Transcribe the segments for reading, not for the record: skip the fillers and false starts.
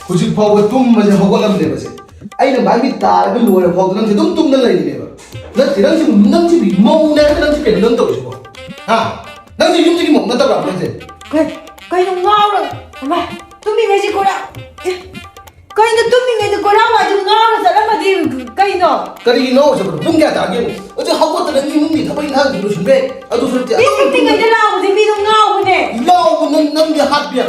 Hujik pawga tumma je hogolam de base. Aina mami tar ga luar pawga nang dum tum nang lain de ba. Nang si mong na nang si pe nang to jo. Ha. Nang si yum si mong na ta ba nang se. Kai no ngau rồi. Mà, tụi mình cái gì cô đã? Kai no tụi mình cái cô đã mà tụi ngau rồi sao mà đi kai no. Kari no so dum ga ta ge. Oje hogo ta nang yum ni ta ba nang du shun be. Adu so ti. Biết tình cái lao thì mình no ngau nè. Lao nang ya hat bia.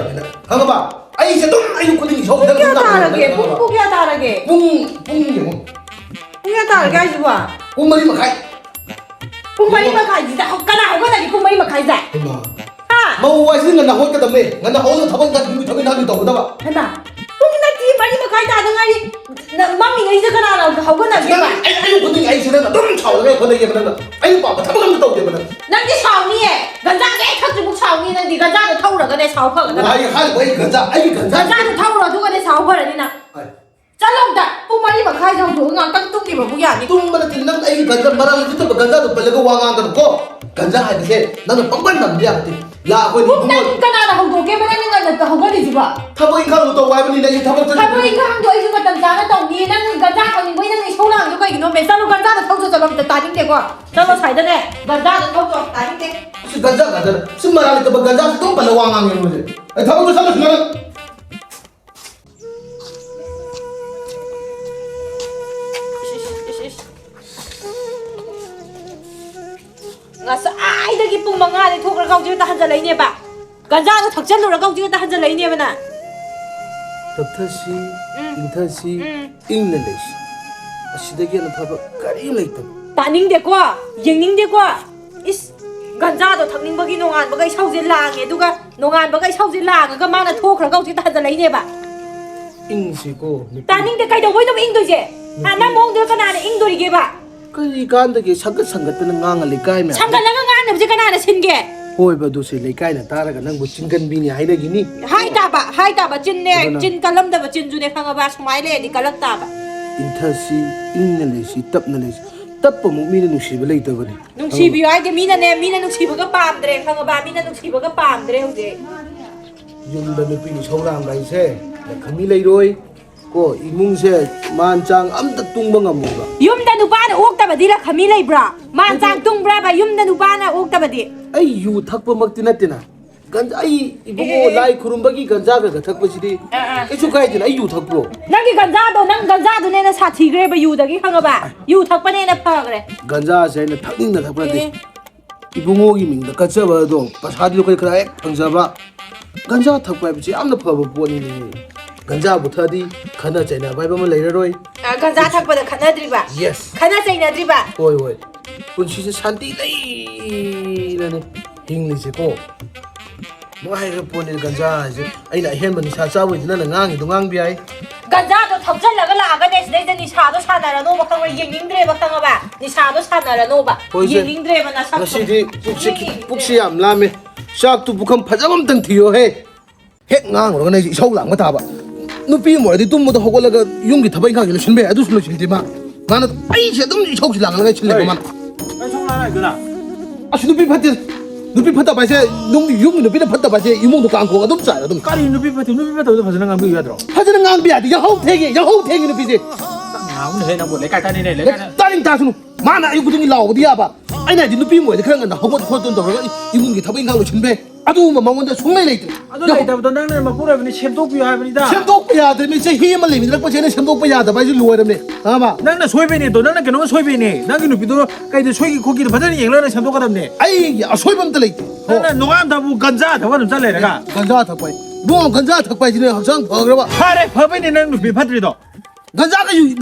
Ha ba. Ai se dum ai ko ni so da. Kia ta là kì, bung kia ta là kì. Bung ye mo. Bung kia ta là cái gì vậy? Bung mari ma khai. Bung mari mà khai gì đó? Cái nào có là bung mari mà khai gì? Mau wa sin ngana hot ka dam me ngana hot thabang ka du thabang na ni to da ba Hana bung na ti mari mà khai ta da ngai mami ngai se kana na hau ka na ge ba ai ko ni ai se na dum chao le ko le ye ba na ai ba ba thabang to de ba na nang ti chao ni e gan za ge khak ju bu chao ni nang ti gan za de thau ra ga de chao phak ga ai hai wei gan za ai gan za gan za de thau ra du ga de chao phak ra ni na cha long da bung mari mà khai jong du ngang tang tuk ki ba bu ya ni tum ma tin nang ai gan za marang ji to gan za to pa le ko wa ngang ka ko gan za hai se nang pang ban nam dia ti la ko ni bung nang kana na hau do ke ba ni ngang na hau ga ni ji ba thabang ka to wa ba ni dai thabang ta thau ri ka hang do ai ju ma tam za na tong ni nang gan za khang ni bai nang ni chou lang ju kai no me sa lo gan za de thau jo cha lo ta ding de ko cha lo sai de ne gan za de thau jo ta ding de si gan za ga da si marang ta ba gan za to pa le wa ngang ni mo ai thabang to sa lo na Ngасꯥꯏꯗꯒꯤ ꯄꯨꯡ 5ꯗꯒꯤ ꯊꯣꯛꯔꯒ ꯍꯧꯖꯤꯛ ꯇ ꯍꯟꯖꯜꯂꯩꯅꯦꯕ ꯒꯟꯖꯥꯗꯣ ꯊꯛꯆꯜꯂꯨꯔꯒ ꯍꯧꯖꯤꯛ ꯇ ꯍꯟꯖꯜꯂꯩꯅꯦꯕꯅ ꯇꯞꯊꯁꯤ ꯏꯪꯊꯁꯤ ꯏꯪꯅ ꯂꯩꯁꯤ ꯑꯁꯤꯗꯒꯤ ꯍꯦꯟꯅ ꯐꯕ ꯀꯔꯤꯝ ꯂꯩꯇꯕ ꯇꯥꯅꯤꯡꯗꯦꯀꯣ ꯌꯦꯡꯅꯤꯡꯗꯦꯀꯣ ꯏꯁ ꯒꯟꯖꯥꯗꯣ ꯊꯛꯅꯤꯡꯕꯒꯤ ꯅꯣꯡꯉꯥꯟꯕꯒ ꯏꯁꯧꯁꯦ ꯂꯥꯡꯉꯦ ꯑꯗꯨꯒ ꯅꯣꯡꯉꯥꯟꯕꯒ ꯏꯁꯧꯁꯦ ꯂꯥꯡꯉꯒ ꯃꯥꯅ ꯊꯣꯛꯈ꯭ꯔꯒ ꯍꯧꯖꯤꯛ ꯇ ꯍꯟꯖꯜꯂꯩꯅꯦꯕ ꯏꯪꯁꯤꯀꯣ ꯇꯥꯅꯤꯡꯗꯦ ꯀꯩꯗꯧꯕꯩꯅꯣ ꯏꯪꯗꯣꯏꯁꯦ ꯅꯪ ꯃꯑꯣꯡꯗꯨ ꯀꯅꯥꯅ ꯏꯪꯗꯣꯔꯤꯒꯦꯕ ꯀꯔꯤ ꯀꯥꯟꯗꯒꯤ ꯁꯪꯒꯠ ꯁꯪꯒꯠꯇꯅ ꯉꯥꯡꯉ ꯂꯩꯀꯥꯏ ꯃꯌꯥꯝ ꯁꯪꯒꯠꯂꯒ ꯉꯥꯡꯅꯕꯁꯦ ꯀꯅꯥꯅ ꯁꯤꯟꯒꯦ ꯍꯣꯏꯕ ꯑꯗꯨꯁꯦ ꯂꯩꯀꯥꯏꯅ ꯇꯥꯔꯒ ꯅꯪꯕꯨ ꯆꯤꯡꯒꯟꯕꯤꯅꯤ ꯍꯥꯏꯔꯒꯤꯅꯤ ꯍꯥꯏ ꯇꯥꯕ ꯆꯤꯟꯅꯦ ꯆꯤꯟ ꯀꯜꯂꯝꯗꯕ ꯆꯤꯟꯖꯨꯅꯦ ꯈꯪꯉꯕ ꯁꯨꯃꯥꯏꯅ ꯂꯩꯔꯗꯤ ꯀꯜꯂꯛ ꯇꯥꯕ ꯏꯪꯊꯁꯤ ꯏꯪꯅ ꯂꯩꯁꯤ ꯇꯞꯅ ꯂꯩꯁꯤ ꯇꯞꯄꯃꯨꯛ ꯃꯤꯅ ꯅꯨꯡꯁꯤꯕ ꯂꯩꯇꯕꯅꯤ ꯅꯨꯡꯁꯤꯕꯤꯌꯨ ꯍꯥꯏꯗꯤ ꯃꯤꯅꯅꯦ ꯃꯤꯅ ꯅꯨꯡꯁꯤꯕꯒ ꯄꯥꯝꯗ꯭ꯔꯦ ꯈꯪꯉꯕ ꯃꯤꯅ ꯅꯨꯡꯁꯤꯕꯒ ꯄꯥꯝꯗ꯭ꯔꯦ ꯍꯧꯖꯤꯛ ꯌꯨꯝꯗ ꯅꯨꯄꯤ ꯏꯁꯧ ꯂꯥꯡꯕ ꯍꯥꯏꯁꯦ ꯈꯪꯃꯤ ꯂꯩꯔꯣꯏ ꯀꯣ ꯏꯃꯨꯡꯁꯦ ꯃꯥꯟ ꯆꯥꯡ ꯑꯝꯇ ꯇꯨꯡꯕ ꯉꯝꯃꯣꯏꯕ ꯌꯨꯝꯗ ꯅꯨꯄꯥꯅ ꯑꯣꯛꯇꯕꯗꯤ ꯂꯈꯃꯤ ꯂꯩꯕ꯭ꯔꯥ ꯃꯥꯟ ꯆꯥꯡ ꯇꯨꯡꯕ꯭ꯔꯥꯕ ꯌꯨꯝꯗ ꯅꯨꯄꯥꯅ ꯑꯣꯛꯇꯕꯗꯤ ꯑꯩ ꯌꯨ ꯊꯛꯄꯃꯛꯇꯤ ꯅꯠꯇꯦꯅ ꯒꯟꯖꯥ ꯑꯩ ꯏꯕꯨꯡꯉꯣ ꯂꯥꯏ ꯈꯨꯔꯨꯝꯕꯒꯤ ꯒꯟꯖꯥꯒ ꯊꯛꯄꯁꯤꯗꯤ ꯀꯩꯁꯨ ꯀꯥꯏꯗꯦꯅ ꯑꯩ ꯌꯨ ꯊꯛꯄ꯭ꯔꯣ ꯅꯪꯒꯤ ꯒꯟꯖꯥꯗꯨꯅꯦꯅ ꯁꯥꯊꯤꯈ꯭ꯔꯦꯕ ꯌꯨꯗꯒꯤ ꯈꯪꯉꯕ ꯌꯨ ꯊꯛꯄꯅꯦꯅ ꯐꯈ꯭ꯔꯦ ꯒꯟꯖꯥꯁꯦ ꯑꯩꯅ ꯊꯛꯅꯤꯡꯅ ꯊꯛꯄ ꯅꯠꯇꯦ ꯏꯕꯨꯡꯉꯣꯒꯤ ꯃꯤꯡꯗ ꯀꯠꯆꯕ ꯑꯗꯣ ꯄꯩꯁꯥꯗꯤ ꯈꯔ ꯍꯦꯛ ꯐꯪꯖꯕ ꯒꯟꯖꯥ ꯊꯛꯄ ꯍꯥꯏꯕꯁꯤ ꯌꯥꯝꯅ ꯐꯕ ꯄꯣꯠꯅꯤꯅꯦ ꯒꯟꯖꯥꯕꯨ ꯊꯛꯑꯗꯤ ꯈꯟꯅ ꯆꯩꯅꯕ ꯍꯥꯏꯕ ꯑꯃ ꯂꯩꯔꯔꯣꯏ ꯒꯟꯖꯥ ꯊꯛꯄꯗ ꯈꯠꯅꯗ꯭ꯔꯤꯕ ꯌꯦꯁ ꯈꯠꯅ ꯆꯩꯅꯗ꯭ꯔꯤꯕ ꯍꯣꯏ ꯍꯣꯏ ꯄꯨꯟꯁꯤꯁꯦ ꯁꯥꯟꯇꯤ ꯂꯩꯅꯅꯦ ꯍꯤꯡꯂꯤꯁꯦꯀꯣ ꯅꯨꯡꯉꯥꯏꯈ꯭ꯔ ꯄꯣꯠꯅꯤ ꯒꯟꯖꯥ ꯍꯥꯏꯁꯦ ꯑꯩꯅ ꯑꯍꯦꯟꯕ ꯅꯤꯁꯥ ꯆꯥꯕꯩꯗꯤ ꯅꯪꯅ ꯉꯥꯡꯉꯤꯗꯣ ꯉꯥꯡꯕ ꯌꯥꯏ ꯒꯟꯖꯥꯗꯣ ꯊꯛꯆꯜꯂꯒ ꯂꯥꯛꯑꯒꯅꯦ ꯁꯤꯗꯩꯗ ꯅꯤꯁꯥꯗꯣ ꯁꯥꯟꯅꯔꯅꯣꯕ ꯈꯪꯕ꯭ꯔꯥ ꯌꯦꯡꯅꯤꯡꯗ꯭ꯔꯦꯕ ꯈꯪꯉꯕ ꯅꯤꯁꯥꯗꯣ ꯁꯥꯟꯅꯔꯅꯣꯕ ꯌꯦꯡꯅꯤꯡꯗ꯭ꯔꯦꯕ ꯅꯁꯛꯇꯣ ꯉꯁꯤꯗꯤ ꯄꯨꯛꯁꯤ ꯌꯥꯝ ꯂꯥꯝꯃꯦ ꯆꯥꯛꯇꯨ ꯄꯨꯈꯝ ꯐꯖꯕ ꯑꯝꯇꯪ ꯊꯤꯌꯣꯍꯦ ꯍꯦꯛ ꯉꯥꯡꯉꯨꯔꯒ ꯅꯪꯁꯦ ꯏꯁꯧ ꯂꯥꯡꯕ ꯇꯥꯕ ꯅꯨꯄꯤ ꯑꯃ ꯑꯣꯏꯔꯗꯤ ꯇꯨꯝꯕꯗ ꯍꯧꯒꯠꯂꯒ ꯌꯨꯝꯒꯤ ꯊꯕꯛ ꯏꯪꯈꯥꯡꯁꯦ ꯂꯣꯏꯁꯤꯟꯕ ꯌꯥꯏ ꯑꯗꯨꯁꯨ ꯂꯣꯏꯁꯤꯟꯗꯦ ꯃꯥꯅ ꯑꯩꯁꯦ ꯑꯗꯨꯝ ꯏꯁꯧꯁꯤ ꯂꯥꯡꯉꯒ ꯁꯤꯜꯂꯦꯕ ꯃꯥꯅ ꯑꯁ ꯅꯨꯄꯤ ꯐꯠꯇꯦ 누피 fat다 바이세 융 누피는 fat다 바이세 이몽도 깡고 어둠 짜요 어둠 까리 누피 fat도 파지는 강 비야 들어 파지는 강 비야 야호 태기 누피지 오늘 해나 뭐 내가 따니네 내가 따님 다수는 많아 이거 등이 나오디야 봐 아니나 이 누피 뭐야 그런 건나 하고 ход던 더 이분기 답인 강로 준비 아주 뭐 망원데 총내 레이트 아주 레이트부터 나는 막 보라더니 샘독비야 하버니다 샘독비야 들면 이제 힘을 내밀 거 쟤는 샘독비야 다 바이지 루어름네 아마 나는 소이베니 또 나는 그놈 소이베니 나기 누피도 까이도 소이기 고기를 받으니 얘기를 샘독하답네 아이 소이범들 레이트 나는 농암 다부 간자 다와는 잘래 내가 간자 탁바이 농암 간자 탁바이지는 항상 버그러봐 하래 퍼베니 나는 누피 파트리도 간자가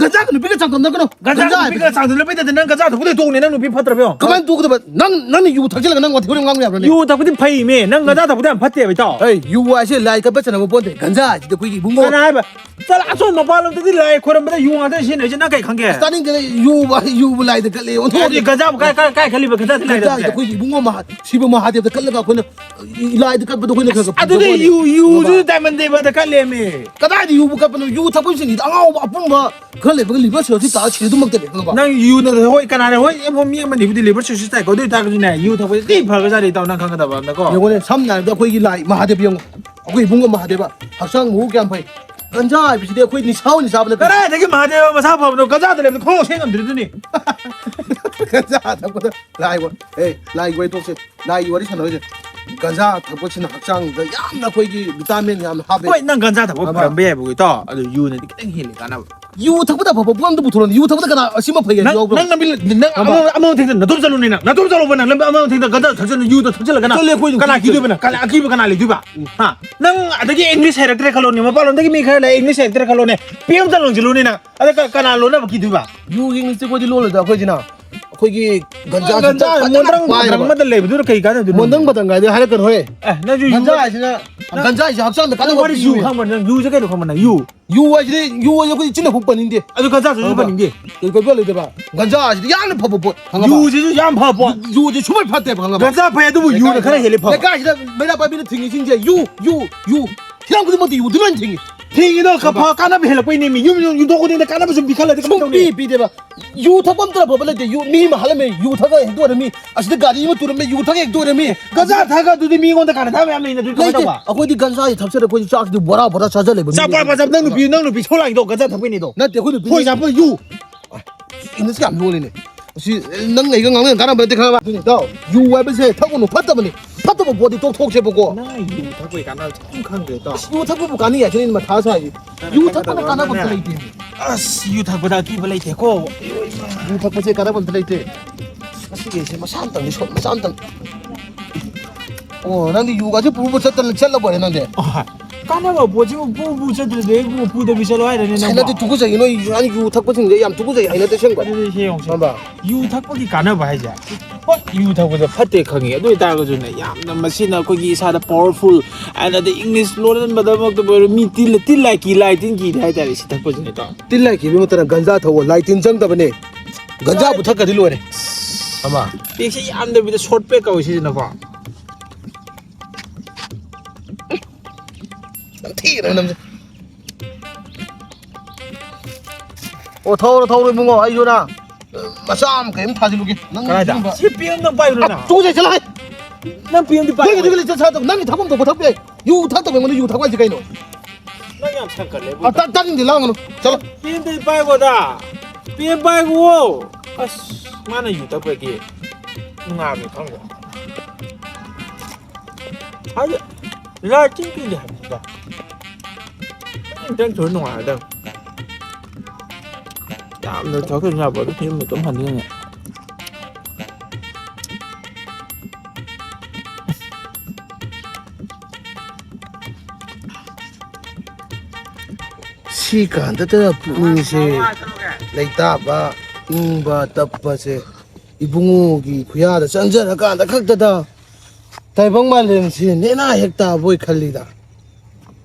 누피가 잠깐 나거든 간자 누피가 상들을 빼다 난 간자 다부대 동네 난 누피 파트라며 그만 두고 봐 나는 유 탁질가 난 거한테 그런 강냐 그러네 유 다부대 파이메 난 간자 다부대 안 파트야 비다 에이 유와시 라이카 버스나 못 본데 간자 지도 그게 뭔가 하나 해봐 잘 아소 마발로 들이 라이 코람보다 유한테 신내 이제 나가 관계 스타닝 그 유 라이드 갈래 온 어디 간자 까이 갈리버 간자 간자 지도 그게 뭔가 시버 뭐 하디도 갈래가 그는 라이드 갈버도 그는 그거 아두데 유주 다면데 바다 갈래메 까다디 유 부까는 유 타고신이 아우 아픈 뭐 그래 뭐 리버스 어디 다 치도 먹대 그거 봐 난 유는 호이 까나네 호이 뭐미만 리브디 리버스 시스타 거기 다 그네 유 타고 띠 파가 자리 있다 난 강가다 봐 나고 요거는 3날도 거기 라이 마하대병 ꯑꯩꯈꯣꯏ ꯏꯕꯨꯡ ꯑꯃ ꯍꯥꯏꯗꯦꯕ ꯍꯛꯆꯥꯡ ꯃꯍꯨ ꯀꯌꯥꯝ ꯐꯩ ꯒꯟꯖꯥ ꯍꯥꯏꯕꯁꯤꯗꯤ ꯑꯩꯈꯣꯏ ꯅꯤꯁꯥ ꯆꯥꯕ ꯅꯠꯇꯦ ꯀꯗꯥꯏꯗꯒꯤ ꯃꯍꯥꯗꯦꯕ ꯃꯁꯥ ꯐꯕꯅꯣ ꯒꯟꯖꯥꯗ ꯂꯩꯕꯗꯣ ꯈꯣꯡ ꯁꯦꯡꯉꯝꯗ꯭ꯔꯤꯗꯨꯅꯤ ꯒꯟꯖꯥ ꯊꯛꯄꯗ ꯂꯥꯏꯒꯤ ꯋꯥꯔꯤ ꯇꯣꯛꯁꯦ ꯂꯥꯏꯒꯤ ꯋꯥꯔꯤ ꯁꯥꯟꯅꯔꯤꯁꯦ ꯒꯟꯖꯥ ꯊꯛꯄꯁꯤꯅ ꯍꯛꯆꯥꯡꯗ ꯌꯥꯝꯅ ꯑꯩꯈꯣꯏꯒꯤ ꯚꯤꯇꯥꯃꯤꯟ ꯌꯥꯝꯅ ꯍꯥꯞꯄꯦ ꯍꯣꯏ ꯅꯪ ꯒꯟꯖꯥ ꯊꯛꯄ ꯐꯔꯝꯕ ꯌꯥꯏꯕ ꯏꯇꯥꯎ ꯑꯗꯨ ꯌꯨꯅꯗꯤ ꯈꯤꯇꯪ ꯍꯦꯜꯂꯤ ꯀꯥꯟꯅꯕ ꯌꯨ ꯊꯛꯄꯗ ꯑꯐꯕ ꯄꯣꯠ ꯑꯝꯇ ꯄꯨꯊꯣꯔꯛꯑꯣ ꯌꯨ ꯊꯛꯄꯗ ꯀꯅꯥ ꯑꯁꯤꯃ ꯐꯩ ꯍꯥꯏꯕ ꯌꯥꯎꯕ꯭ꯔꯣ ꯅꯪ ꯑꯃꯃ ꯊꯦꯡꯅ ꯅꯇꯣꯝ ꯆꯠꯂꯨꯅꯤ ꯅꯇꯣꯝ ꯆꯠꯂꯨꯕ ꯅꯪ ꯑꯃꯃ ꯊꯦꯡꯅ ꯒꯟꯖꯥ ꯊꯛꯆꯜꯂ ꯌꯨꯗ ꯊꯛꯆꯜꯂꯒꯅ ꯆꯠꯂꯦ ꯑꯩꯈꯣꯏ ꯀꯅꯥ ꯀꯤꯗꯣꯏꯕ ꯑꯀꯤꯕ ꯀꯅꯥ ꯂꯩꯗꯣꯏꯕ ꯍꯥ ꯅꯪ ꯑꯗꯒꯤ ꯏꯪꯂꯤꯁ ꯍꯩꯔꯛꯇ꯭ರೆ ꯈꯜꯂꯣꯅꯦ ꯃꯄꯥꯟꯂꯣꯝꯗꯒꯤ ꯃꯤ ꯈꯔ ꯂꯩ ꯏꯪꯂꯤꯁ ꯍꯩꯔꯛꯇ꯭ರೆ ꯈꯜꯂꯣꯅꯦ ꯄꯤ ꯑꯝꯇ ꯂꯣꯟꯁꯤꯜꯂꯨꯅꯤ ꯅꯪ ꯑꯗ ꯀꯅꯥ ꯂꯣꯟꯅꯕ ꯀꯤꯗꯣꯏꯕ ꯌꯨꯒꯤ ꯏꯪꯂꯤꯁꯇꯤ ꯑꯩꯈꯣꯏꯗꯤ ꯂꯣꯜꯂꯣꯏꯗ ꯑꯩꯈꯣꯏꯁꯤꯅ ꯑꯩꯈꯣꯏꯒꯤ ꯒꯟꯖꯥ ꯒꯟꯖꯥ ꯃꯣꯟꯗ꯭ꯔꯪ ꯑꯃꯗ ꯂꯩꯕꯗꯨꯅ ꯀꯩ ꯀꯥꯟꯅꯗꯣꯏꯅꯣ ꯃꯣꯟꯗꯪ ꯃꯇꯪ ꯒꯥꯏꯗꯤ ꯍꯥꯏꯔꯛꯀꯅꯨ ꯍꯦ ꯅꯪꯁꯨ ꯒꯟꯖꯥ ꯍꯥꯏꯁꯤꯅ ꯒꯟꯖꯥ ꯍꯥꯏꯁꯤ ꯍꯛꯆꯥꯡꯗ ꯅꯪ ꯀꯥꯟꯅꯕ ꯋꯥꯔꯤ ꯌꯨ ꯈꯪꯕ ꯅꯪ ꯌꯨꯁꯦ ꯀꯩꯅꯣ ꯈꯪꯕ ꯅꯪ ꯌꯨ ꯍꯥꯏꯁꯤꯗꯤ ꯑꯩꯈꯣꯏꯗꯤ ꯆꯤꯟꯅ ꯐꯨꯛ ꯄꯟꯅꯤꯡꯗꯦ ꯑꯗꯨ ꯒꯟꯖꯥꯁꯨ ꯄꯟꯅꯤꯡꯗꯦ ꯀꯩ ꯂꯩꯇꯦꯕ ꯒꯟꯖꯥ ꯍꯥꯏꯁꯤꯗꯤ ꯌꯥꯝꯅ ꯐꯕ ꯄꯣꯠ ꯌꯨꯁꯤꯁꯨ ꯌꯥꯝ ꯐꯕ ꯄꯣꯠ ꯌꯨꯁꯤ ꯁꯨꯡꯐꯠ ꯐꯠꯇꯦꯕ ꯈꯪꯉꯕ ꯒꯟꯖꯥ ꯐꯩ ꯑꯗꯨꯕꯨ ꯌꯨꯅ ꯈꯔ ꯍꯦꯜꯂꯤ ꯐꯕ ꯂꯩꯀꯥꯏꯁꯤꯗ ꯃꯩꯔꯥ ꯄꯥꯏꯕꯤꯅ ꯊꯤꯡꯉꯤꯁꯤꯡꯁꯦ ꯌꯨ ꯍꯤꯔꯝ ꯈꯨꯗꯤꯡꯃꯛꯇ ꯌꯨ ꯑꯗꯨꯃꯥꯏꯅ ꯊꯤꯡꯉꯤ ꯊꯦꯡꯉꯤꯗꯣ ꯀꯥꯟꯅꯕ ꯍꯦꯜꯂꯛꯄꯩꯅꯦ ꯃꯤ ꯌꯨꯝꯊꯣꯛ ꯈꯨꯗꯤꯡꯗ ꯀꯥꯟꯅꯕ ꯁꯨꯝ ꯄꯤꯈꯠꯂꯗꯤ ꯀꯃꯥꯏ ꯇꯧꯅꯤ ꯄꯤꯗꯦꯕ ꯌꯨ ꯊꯛꯄ ꯑꯝꯇ ꯐꯕ ꯂꯩꯇꯦ ꯃꯤ ꯑꯃ ꯍꯜꯂꯝꯃꯦ ꯌꯨ ꯊꯛꯑ ꯍꯦꯛꯇꯣꯔꯝꯃꯤ ꯑꯁꯤꯗ ꯒꯥꯔꯤ ꯑꯃ ꯇꯨꯔꯝꯃꯦ ꯌꯨ ꯊꯛꯑ ꯍꯦꯛꯇꯣꯔꯝꯃꯤ ꯒꯟꯖꯥ ꯊꯛꯑꯒ ꯑꯗꯨꯗꯤ ꯃꯤꯉꯣꯟꯗ ꯀꯥꯟꯅ ꯊꯕ ꯌꯥꯝ ꯂꯩꯅ ꯑꯗꯨꯗꯤ ꯀꯃꯥꯏ ꯂꯩꯇꯦ ꯇꯧꯕ ꯑꯩꯈꯣꯏꯗꯤ ꯒꯟꯖꯥꯁꯤ ꯊꯛꯆꯔ ꯑꯩꯈꯣꯏꯗꯤ ꯆꯥꯛꯁꯤꯗꯤ ꯕꯣꯔꯥ ꯆꯥꯖꯜꯂꯦꯕ ꯅꯪ ꯅꯨꯄꯤ ꯁꯣꯂꯥꯏꯗꯣ ꯒꯟꯖꯥ ꯊꯛꯄꯩꯅꯤꯗꯣ ꯅꯠꯇꯦ ꯑꯩꯈꯣꯏ ꯅꯨꯄꯤ ꯐꯣꯔ ꯑꯦꯛꯖꯥꯝꯄꯜ ꯌꯨ ꯏꯪꯂꯤꯁ ꯌꯥꯝ ꯂꯣꯜꯂꯤꯅꯦ ꯁꯤ ꯅꯪ ꯑꯩꯒ ꯉꯥꯡꯅ ꯀꯥꯟꯅꯕ ꯅꯠꯇꯦ ꯈꯪꯉꯕ ꯏꯇꯥꯎ ꯌꯨ ꯍꯥꯏꯕꯁꯦ ꯊꯛꯎꯅꯨ ꯐꯠꯇꯕꯅꯤ ꯐꯠꯇꯕ ꯄꯣꯠꯇꯤ ꯇꯣꯛꯊꯣꯛꯁꯦꯕꯀꯣ ꯅꯪ ꯌꯨ ꯊꯛꯄꯩ ꯀꯥꯟꯅꯕ ꯈꯤꯇꯪ ꯈꯪꯗ꯭ꯔꯦ ꯇꯥꯎ ꯌꯨ ꯊꯛꯄꯕꯨ ꯀꯥꯟꯅꯩ ꯍꯥꯏꯁꯤꯅꯤ ꯃꯊꯥ ꯁꯥꯏꯁꯤ ꯌꯨ ꯊꯛꯄꯅ ꯀꯥꯟꯅꯕ ꯑꯝꯇ ꯂꯩꯇꯦ ꯑꯁ ꯌꯨ ꯊꯛꯄꯗ ꯑꯀꯤꯕ ꯂꯩꯇꯦꯀꯣ ꯌꯨ ꯊꯛꯄꯁꯦ ꯀꯥꯟꯅꯕ ꯑꯝꯇ ꯂꯩꯇꯦ ꯃꯁꯤꯒꯤꯁꯦ ꯃꯁꯥ ꯑꯝꯇꯪꯗꯤ ꯃꯁꯥ ꯑꯝꯇꯪ ꯑꯣ ꯅꯪꯗꯤ ꯌꯨꯒꯥꯁꯦ ꯄꯨꯕ ꯆꯠꯂꯕꯣꯏꯔꯦ ꯅꯪꯗꯤ ꯀꯥꯟꯅꯕ ꯄꯣꯠꯁꯤꯕꯨ ꯄꯨ ꯆꯠꯇ꯭ꯔꯗꯤ ꯑꯩꯕꯨ ꯄꯨꯗꯕꯤ ꯆꯠꯂꯣ ꯍꯥꯏꯔꯅꯤ ꯅꯪ ꯍꯩꯅꯗꯤ ꯇꯨꯀꯨꯖꯩ ꯅꯣꯏ ꯌꯨ ꯊꯛꯄꯁꯤꯡꯁꯦ ꯌꯥꯝ ꯇꯨꯀꯨꯖꯩ ꯍꯩꯅꯗꯦ ꯑꯁꯦꯡꯕ ꯑꯗꯨꯗꯤ ꯁꯤ ꯌꯦꯡꯉꯨ ꯈꯪꯕ ꯌꯨ ꯊꯛꯄꯒꯤ ꯀꯥꯟꯅꯕ ꯍꯥꯏꯁꯦ ꯍꯣꯏ ꯌꯨ ꯊꯛꯄꯁꯦ ꯐꯠꯇꯦ ꯈꯪꯉꯤ ꯑꯗꯨ ꯑꯣꯏꯇꯥꯔꯒꯁꯨꯅꯦ ꯌꯥꯝꯅ ꯃꯁꯤꯅ ꯑꯩꯈꯣꯏꯒꯤ ꯏꯁꯥꯗ ꯄꯥꯋꯔꯐꯨꯜ ꯑꯗ ꯏꯪꯂꯤꯁ ꯂꯣꯟꯍꯟꯕꯗꯃꯛꯇ ꯑꯣꯏꯔꯣ ꯃꯤ ꯇꯤꯟ ꯂꯥꯏ ꯇꯤꯟ ꯀꯤꯗꯦ ꯍꯥꯏꯇꯥꯔꯦ ꯁꯤ ꯊꯛꯄꯁꯤꯅꯦ ꯇꯥꯎ ꯇꯤꯟ ꯂꯥꯏ ꯀꯤꯕ ꯃꯇꯝꯗ ꯒꯟꯖꯥ ꯊꯧꯑꯣ ꯂꯥꯏ ꯇꯤꯟ ꯆꯪꯗꯕꯅꯦ ꯒꯟꯖꯥꯕꯨ ꯊꯛꯈ꯭ꯔꯗꯤ ꯂꯣꯏꯔꯦ ꯑꯃ ꯄꯦꯛꯁꯦ ꯌꯥꯝꯗꯕꯤꯗ ꯁꯣꯔꯠ ꯄꯦꯛ ꯀꯧꯏ ꯁꯤꯁꯤꯅꯀꯣ ꯊꯤꯔ ꯅꯝꯁꯦ ꯑꯣ ꯊꯧꯔꯣ ꯏꯕꯨꯡꯉꯣ ꯑꯩꯁꯨꯅ ꯃꯆꯥ ꯑꯃ ꯀꯩꯝ ꯊꯥꯖꯤꯜꯂꯨꯒꯦ ꯅꯪ ꯀꯗꯥꯏꯗ ꯁꯤ ꯄꯦꯡꯗꯪ ꯄꯥꯏꯔꯨꯅ ꯇꯨꯀꯨꯖꯩ ꯆꯠꯂꯣ ꯅꯪ ꯄꯦꯡꯗꯤ ꯄꯥꯏ ꯅꯪꯒꯤ ꯊꯛꯐꯝ ꯊꯣꯛꯄ ꯊꯛꯄ ꯌꯥꯏ ꯌꯨ ꯊꯛꯇꯕ ꯑꯩꯉꯣꯟꯗ ꯌꯨ ꯊꯛꯄ ꯍꯥꯏꯁꯦ ꯀꯩꯅꯣ ꯅꯪ ꯌꯥꯝ ꯁꯪꯀꯠꯂꯦ ꯇꯥꯅꯤꯡꯗꯦ ꯂꯥꯡꯒꯅꯨ ꯆꯠꯂꯣ ꯄꯦꯡꯗꯤ ꯄꯥꯏꯈꯣꯗ ꯄꯦꯡ ꯄꯥꯏꯈꯣ ꯑꯁ ꯃꯥꯅ ꯌꯨ ꯊꯛꯄꯒꯤ ꯅꯨꯡꯉꯥꯏꯕꯅꯤ ꯈꯪꯕ꯭ꯔꯣ ꯍꯥꯏꯗꯤ ꯂꯥꯏꯇꯤꯡ ꯀꯤꯗꯦ ꯍꯥꯏꯕꯅꯤꯗ ꯈꯤꯇꯪ ꯊꯣꯏ ꯅꯨꯡꯉꯥꯏꯔꯗꯕ ꯌꯥꯝꯅ ꯊꯛꯈ꯭ꯔꯁꯨ ꯌꯥꯕ ꯑꯗꯨ ꯌꯨꯝ ꯑꯗꯨꯝ ꯍꯟꯅꯤꯡꯉꯦ ꯁꯤ ꯀꯥꯟꯗꯇ ꯄꯨꯛꯅꯤꯡꯁꯦ ꯂꯩꯇꯥꯕ ꯏꯪꯕ ꯇꯞꯄꯁꯦ ꯏꯕꯨꯡꯉꯣꯒꯤ ꯈꯨꯌꯥꯗ ꯆꯪꯖꯔꯀꯥꯟꯗ ꯈꯛꯇꯗ ꯇꯥꯏꯕꯪ ꯃꯥꯂꯦꯝꯁꯤ ꯅꯦꯅꯥ ꯍꯦꯛ ꯇꯥꯕꯣꯏ ꯈꯜꯂꯤꯗ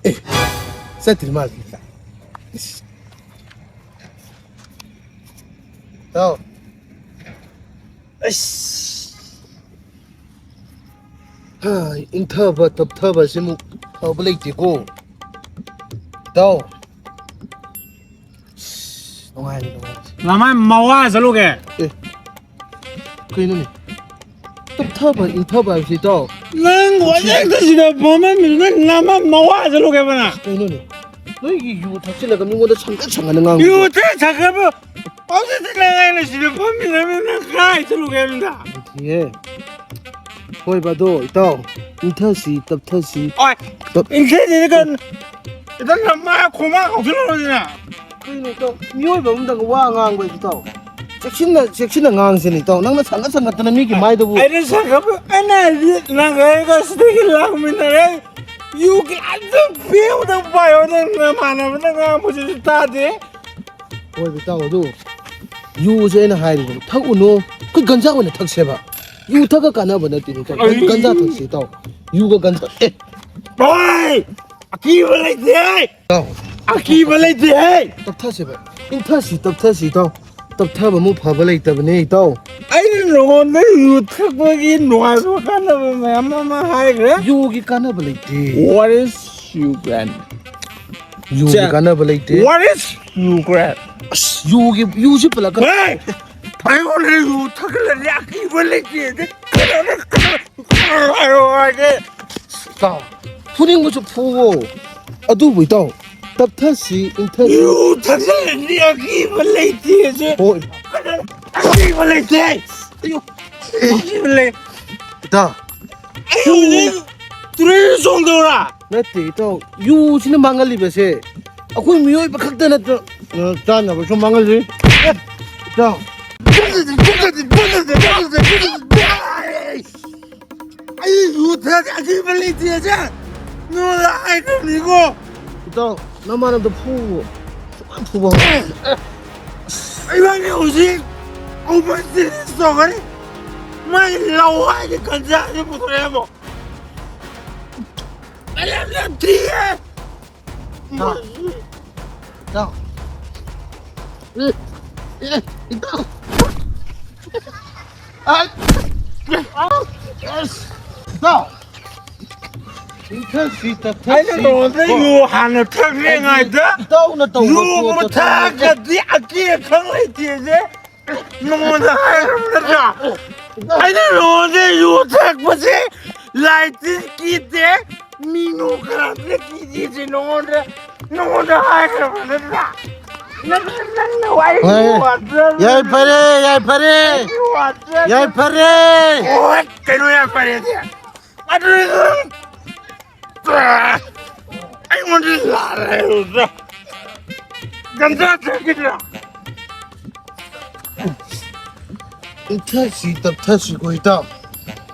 ꯑꯦ ꯆꯠꯇ꯭ꯔꯤ ꯃꯥꯜꯂꯤꯗ ꯇꯥꯎ ꯏꯪꯊꯕ ꯇꯞꯊꯕꯁꯤꯃꯨꯛ ꯐꯕ ꯂꯩꯇꯦꯀꯣ ꯇꯥꯎ ꯅꯨꯡꯉꯥꯏꯔꯦ ꯂꯃꯥꯏ ꯃꯋꯥ ꯆꯠꯂꯨꯒꯦ ꯀꯩꯅꯣꯅꯦ ꯇꯞꯊꯕ ꯏꯪꯊꯕ ꯍꯥꯏꯕꯁꯤ ꯇꯥꯎ ꯅꯪ ꯋꯥꯖꯦꯛꯇꯁꯤꯗ ꯃꯃꯟꯗꯨꯅ ꯂꯃꯥꯏ ꯃꯋꯥ ꯆꯠꯂꯨꯒꯦ ꯕꯅ ꯀꯩꯅꯣꯅꯦ ꯅꯣꯏꯒꯤ ꯌꯨ ꯊꯛꯆꯤꯜꯂꯒ ꯃꯤꯉꯣꯟꯗ ꯁꯪꯒꯅ ꯉꯥꯡꯕ ꯌꯨ ꯊꯛꯈ꯭ꯔꯕ ꯍꯧꯖꯤꯛꯇꯤ ꯅꯪ ꯑꯩꯅ ꯁꯤꯗ ꯐꯝꯃꯤꯟꯅꯕꯅꯤꯅ ꯀꯥꯏ ꯆꯠꯂꯨꯒꯦ ꯍꯥꯏꯕꯅꯤꯗ ꯍꯣꯏ ꯕꯗꯣ ꯏꯇꯥꯎ ꯏꯪꯊꯁꯤ ꯇꯞꯊꯁꯤ ꯍꯣꯏ ꯏꯪꯊꯁꯤꯗꯤ ꯀꯩꯅꯣ ꯏꯇꯪ ꯃꯥ ꯈꯣꯡꯃꯥ ꯀꯧꯁꯤꯜꯂꯨꯔꯁꯤꯅ ꯀꯩꯅꯣ ꯏꯇꯥꯎ ꯃꯤꯑꯣꯏꯕ ꯑꯃꯗꯒ ꯋꯥ ꯉꯥꯡꯕ ꯏꯇꯥꯎ ꯆꯦꯛꯁꯤꯟꯅ ꯉꯥꯡꯁꯤꯅꯤ ꯏꯇꯥꯎ ꯅꯪꯅ ꯁꯪꯒꯠꯇꯅ ꯃꯤꯒꯤ ꯃꯥꯏꯗꯕꯨ ꯑꯩꯅ ꯁꯪꯒꯠꯄ ꯑꯩꯅ ꯍꯥꯏꯗꯤ ꯅꯪꯒ ꯁꯤꯗꯒꯤ ꯂꯥꯛꯃꯤꯟꯅꯔꯦ ꯌꯨꯒꯤ ꯑꯗꯨꯝ ꯄꯦꯡꯗꯪ ꯄꯥꯏꯌꯣ ꯅꯪ ꯅꯃꯥꯟꯅꯕꯅ ꯉꯥꯡꯕꯁꯤꯁꯨ ꯇꯥꯗꯦ ꯍꯣꯏ ꯏꯇꯥꯎ ꯑꯗꯨ ꯌꯨꯁꯦ ꯑꯩꯅ ꯍꯥꯏꯔꯤꯕ ꯊꯛꯎꯅꯨ ꯑꯩꯈꯣꯏ ꯒꯟꯖꯥ ꯑꯣꯏꯅ ꯊꯛꯁꯦꯕ ꯌꯨ ꯊꯛꯀ ꯀꯥꯟꯅꯕ ꯅꯠꯇꯦ ꯒꯟꯖꯥ ꯊꯛꯁꯤ ꯏꯇꯥꯎ ꯌꯨꯒ ꯒꯟꯖꯥ ꯚꯥꯏ ꯑꯀꯤꯕ ꯂꯩꯇꯦ ꯏꯇꯥꯎ ꯑꯀꯤꯕ ꯂꯩꯇꯦ ꯇꯞꯊꯁꯦꯕ ꯇꯞꯊꯁꯤ ꯏꯇꯥꯎ ꯇꯞꯊꯕꯃꯨꯛ ꯐꯕ ꯂꯩꯇꯕꯅꯦ ꯏꯇꯥꯎ ꯑꯩꯅ ꯅꯉꯣꯟꯗ ꯌꯨ ꯊꯛꯄꯒꯤ ꯅꯨꯡꯉꯥꯏꯕ ꯀꯥꯟꯅꯕ ꯃꯌꯥꯝ ꯑꯃ ꯍꯥꯏꯈ꯭ꯔꯦ ꯌꯨꯒꯤ ꯀꯥꯟꯅꯕ ꯂꯩꯇꯦ What is Ukraine? ꯌꯨꯒꯤ ꯀꯥꯟꯅꯕ ꯂꯩꯇꯦ What is Ukraine? ꯑꯁ ꯌꯨꯁꯤ ꯄꯜꯂꯛꯀ Hey! ꯑꯩꯉꯣꯟꯗ ꯌꯨ ꯊꯛꯂꯗꯤ ꯑꯀꯤꯕ ꯂꯩꯇꯦ ꯀꯩꯅꯣꯅ ꯍꯥꯏꯔꯣ ꯍꯥꯏꯒꯦ ꯏꯇꯥꯎ 푸딩부터 푸고 아두부 있다 답타시 인터시 유 탁살이 아기만 레이티지 어 아기만 레이티 아기만 레이 있다 아유 둘이 정도라 나한테 있다 유시는 망갈리베세 아그 미워이 박학다 나또 짠나 좀 망갈리 있다 아유 탁 아기만 레이티지 너라 아이고 이거 있다 나만은 더 푸고 안 푸고 이방에 오지 오버스리 소가리 많이 라와이 간자지 못해요 아니야 뒤에 자 있다 있다 인터시 아니 너한테 유한을 평행하다 있다 또 유부탁이 아기에 강레티지 너무나 하이럽다 아니 너한테 유탁 보지 라이트 기대 미노그라데 기지지 너무나 하이럽다 야이 파레 오 그노야 파레 아들 I want to lie. 간다 인터시 답타시고 있다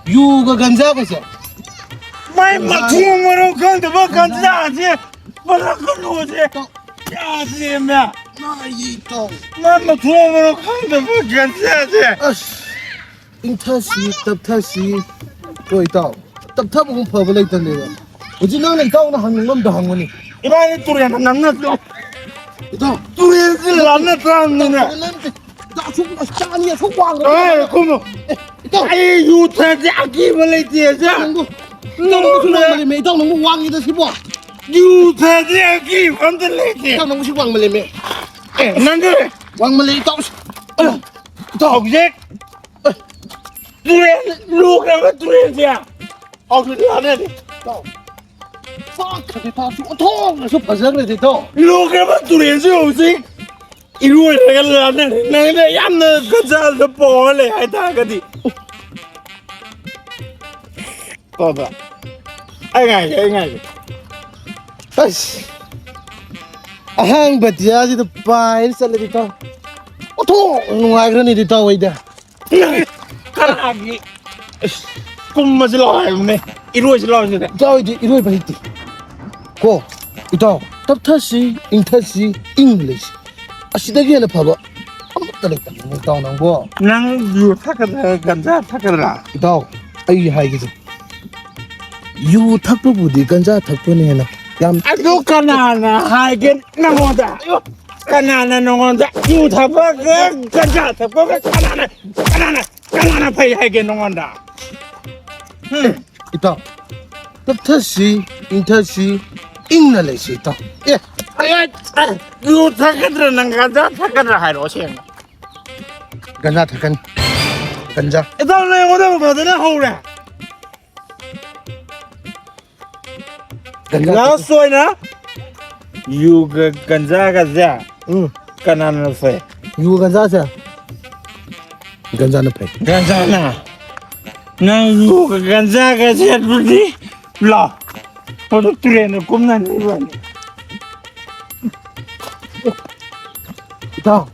유가 간자가서 마이 마퉁으로 간다 뭐 간다지 뭐라 그러지 야지면 나이 또 마이 마퉁으로 간다 뭐 간다지 아씨 인터시 답타시 고 있다 답타보고 퍼블 있던 내가 어제 나는 있다오나 하는 건도 한 거니 이번에 뚜레는 남났어 있다 뚜레는 남났어 나 속고 짠이야 속고 안 아 그럼 있다 아이 유타지 아기 벌레지지 너무 너무 말리면 있다 너무 왕이다 싶어 유타지 아기 벌레지 있다 너무 싶어 왕 말리면 난데 왕 말리 있다 Object. Look at the Object. fuck 됐다 통 저 바삭을 됐다 Look at the object. 이루어 나가려는 나는 얌는 거자서 보래 하다가디. 봐봐. 아이가. 아이씨 ahang batiyaji to pail sale dito oto nuagra ni dito wayda 카라기. 꿈마질라네. 이루어질라네. 저이디 이로이 바이티 고 ito taptashi ingtashi english asidagiyana phaba amtalek mo taw nang go 난 유탁하다 간자 탁하더라. ito ai haigisi yu thakpabudi ganja thakpane na yam 아주 가나나 하긴 나온다. 가나나 나온다. 유탁바 간자 탁바 가나나 파이 하긴 나온다. ito taptashi ingtashi english ito 예 유탁하더라 난 간자 탁하더라 하러 오신. ganja thakan ganja 이따 내 오늘 받으나 하우라. ganja 나 소이나 유가 간자 가자. 가나나 파이. yu ganja sa ganja na phai 간자나 나 유가 간자 가자 둘이 라 모두 트레는 꿈난 이번 ito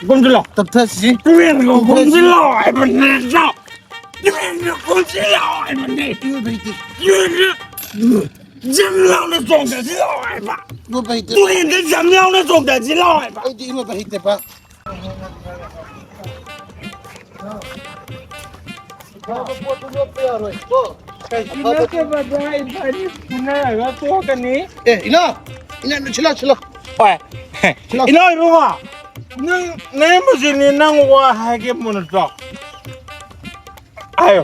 꿈질러 taptashi 트레는 꿈질러 이번 나 트레는 꿈질러 이번 내 유가 잠나오는 송다지러 이번 no bahite 트레는 잠나오는 송다지러 이번 ai di no bahite pa 이렇게 받아 이빨이 분해가 또 하니 eh ina chila 왜 이놈 이리 와 내 무슨 나와 하게 문을 줘 아유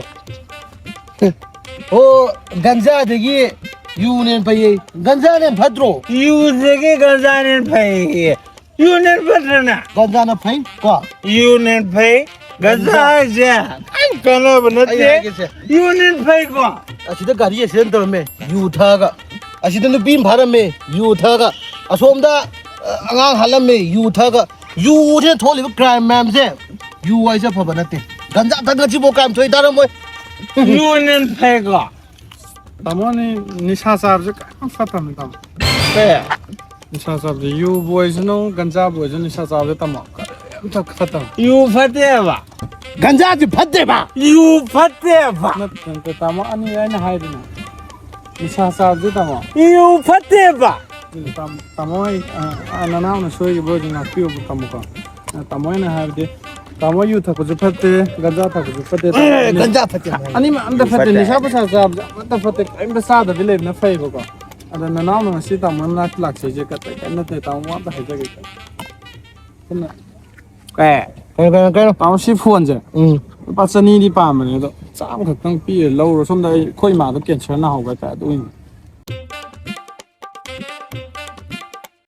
oh ganja degi yu nen pai ganja nen phadro 유색이 간사는 페이 유는 받으나 ganja na phai ko 유는 페이 간사자 안 까나 ai 보는데 ge se 유는 페이고 asida gari ye sen to me yu tha ga ꯑꯁꯤꯗ ꯅꯨꯄꯤ ꯑꯃ ꯐꯥꯔꯝꯃꯦ U ꯊꯛꯑꯒ ꯑꯁꯣꯝꯗ ꯑꯉꯥꯡ ꯍꯥꯠꯂꯝꯃꯦ U ꯊꯛꯑꯒ ꯌꯨꯁꯤꯅ ꯊꯣꯛꯂꯤꯕ crime ꯃꯌꯥꯝꯁꯦ U ꯍꯥꯏꯁꯦ ꯐꯕ ꯅꯠꯇꯦ ꯒꯟꯖꯥ ꯊꯛꯑꯒ ꯀ꯭ꯔꯥꯏꯝ ꯊꯣꯛꯏ ꯇꯥꯔꯝꯃꯣꯏ ꯌꯨꯅꯦꯟ ꯐꯩꯀꯣ ꯇꯥꯃꯣꯅꯤ ꯅꯤꯁꯥ ꯆꯥꯕꯁꯦ ꯀꯌꯥꯝ ꯐꯠꯇꯕꯅꯤ ꯇꯥꯃꯣ ꯐꯩ ꯅꯤꯁꯥ ꯆꯥꯕꯁꯦ ꯌꯨꯕꯨ ꯑꯣꯏꯁꯅꯨ ꯒꯟꯖꯥꯕꯨ ꯑꯣꯏꯁꯅꯨ ꯅꯤꯁꯥ ꯆꯥꯕꯁꯦ ꯇꯥꯃꯣ ꯀꯔꯤꯝꯇ ꯐꯠꯇꯕꯅꯤ ꯌꯨ ꯐꯠꯇꯦꯕ ꯒꯟꯖꯥꯁꯤ ꯐꯠꯇꯦꯕ ꯌꯨ ꯐꯠꯇꯦꯕ ꯅꯠꯇꯦ ꯇꯥꯃꯣ ꯑꯅꯤ ꯑꯩꯅ ꯍꯥꯏꯗꯅ ꯅꯤꯁꯥ ꯆꯥꯕꯁꯦ ꯇꯥꯃꯣ ꯌꯨ ꯐꯠꯇꯦꯕ ꯇꯥꯃꯣ ꯑꯩ ꯅꯅꯥꯎꯅ ꯁꯣꯏꯈꯤꯕ ꯑꯣꯏꯗꯤ ꯉꯥꯛꯄꯤꯌꯨꯕ ꯇꯥꯃꯣꯀꯣ ꯇꯥꯃꯣ ꯑꯩꯅ ꯍꯥꯏꯕꯗꯤ ꯇꯥꯃꯣ ꯌꯨ ꯊꯛꯄꯁꯨ ꯐꯠꯇꯦ ꯒꯟꯖꯥ ꯊꯛꯄꯁꯨ ꯐꯠꯇꯦ ꯒꯟꯖꯥ ꯐꯠꯇꯦ ꯑꯅꯤꯃꯛ ꯑꯝꯇ ꯐꯠꯇꯦ ꯅꯤꯁꯥ ꯄꯨꯁꯥ ꯆꯥꯕꯁꯦ ꯑꯃꯠꯇ ꯐꯠꯇꯦ ꯀꯔꯤꯝꯇ ꯆꯥꯗꯕꯤ ꯂꯩꯕꯅ ꯐꯩꯕꯀꯣ ꯑꯗ ꯅꯅꯥꯎꯅ ꯉꯁꯤ ꯇꯥꯃꯣ ꯃꯅꯥꯛꯇ ꯂꯥꯛꯆꯩꯁꯦ ꯀꯔꯤꯝ ꯅꯠꯇꯦ ꯇꯥꯃꯣ ꯑꯝꯇ ꯍꯥꯏꯖꯒꯦ ꯄꯨꯟꯅ ꯀꯩꯅꯣ ꯇꯥꯃꯣ ꯁꯤ ꯐꯣꯟꯁꯦ ꯎꯝ ꯂꯨꯄꯥ 200ꯗꯤ ꯄꯥꯝꯕꯅꯦ ꯑꯗꯣ ꯆꯥꯝꯃ ꯈꯛꯇꯪ ꯄꯤꯔ ꯂꯧꯔꯣ ꯁꯣꯝꯗ ꯑꯩꯈꯣꯏ ꯏꯃꯥꯗꯣ ꯀꯦꯟꯁꯔ ꯅꯥꯍꯧꯕ ꯍꯥꯏꯇꯥꯔꯦ ꯑꯗꯨꯒꯤꯅꯤ